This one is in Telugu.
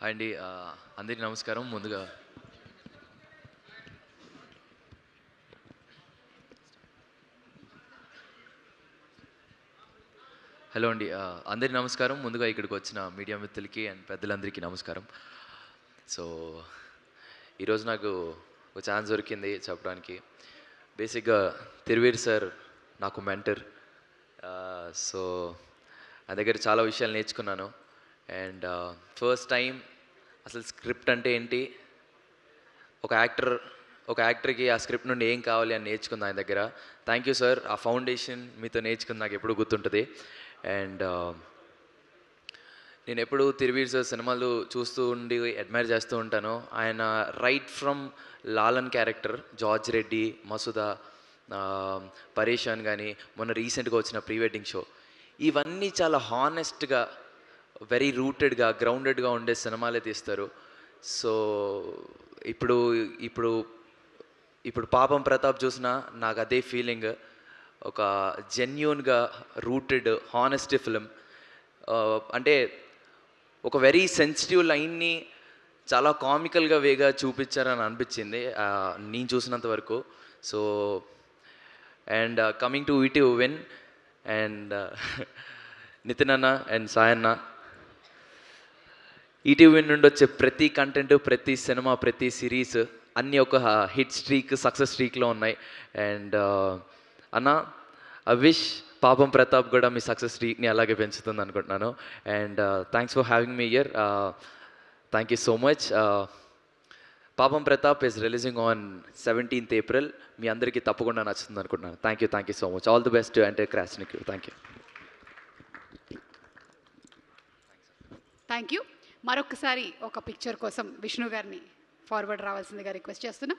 హాయ్ అండి. అందరికీ నమస్కారం. ముందుగా హలో అండి. అందరికీ నమస్కారం. ముందుగా ఇక్కడికి వచ్చిన మీడియా మిత్రులకి అండ్ పెద్దలందరికీ నమస్కారం. సో ఈరోజు నాకు ఒక ఛాన్స్ దొరికింది చెప్పడానికి. బేసిక్గా తిరువీర్ సార్ నాకు మెంటర్. సో నా దగ్గర చాలా విషయాలు నేర్చుకున్నాను. అండ్ ఫస్ట్ టైం అసలు స్క్రిప్ట్ అంటే ఏంటి, ఒక యాక్టర్కి ఆ స్క్రిప్ట్ నుండి ఏం కావాలి అని నేర్చుకుంది ఆయన దగ్గర. Thank you sir. ఆ ఫౌండేషన్ మీతో నేర్చుకుంది నాకు ఎప్పుడూ గుర్తుంటుంది. అండ్ నేను ఎప్పుడూ తిరువీర్ సార్ సినిమాలు చూస్తూ ఉండి అడ్మైర్ చేస్తూ ఉంటాను. ఆయన right from Lalan character, George Reddy, Masooda, పరేషాన్ కానీ మొన్న రీసెంట్గా వచ్చిన ప్రీ వెడ్డింగ్ షో, ఇవన్నీ చాలా హానెస్ట్గా, వెరీ రూటెడ్గా, గ్రౌండెడ్గా ఉండే సినిమాలే తీస్తారు. సో ఇప్పుడు ఇప్పుడు ఇప్పుడు పాపం ప్రతాప్ చూసినా నాకు అదే ఫీలింగ్. ఒక జెన్యూన్గా రూటెడ్ హానెస్టీ ఫిలిం. అంటే ఒక వెరీ సెన్సిటివ్ లైన్ని చాలా కామికల్గా వేగా చూపించారని అనిపించింది నేను చూసినంత వరకు. So and coming to ETV Win and Nitin అన్న అండ్ సాయన్న, ఈటీవీ నుండి వచ్చే ప్రతి కంటెంట్, ప్రతి సినిమా, ప్రతి సిరీస్ అన్నీ ఒక హిట్ స్ట్రీక్, సక్సెస్ స్ట్రీక్లో ఉన్నాయి. అండ్ అన్న, ఐ విష్ పాపం ప్రతాప్ కూడా మీ సక్సెస్ స్ట్రీక్ని అలాగే పెంచుతుంది అనుకుంటున్నాను. And thanks for having me here. Thank you so much. Paapam Pratap is releasing on 17th April. మీ అందరికీ తప్పకుండా నచ్చుతుంది అనుకుంటున్నాను. Thank you so much. All the best and క్రాస్నిక్. Thank you. Thank you. మరొకసారి ఒక పిక్చర్ కోసం విష్ణు గారిని ఫార్వర్డ్ రావాల్సిందిగా రిక్వెస్ట్ చేస్తున్నాం.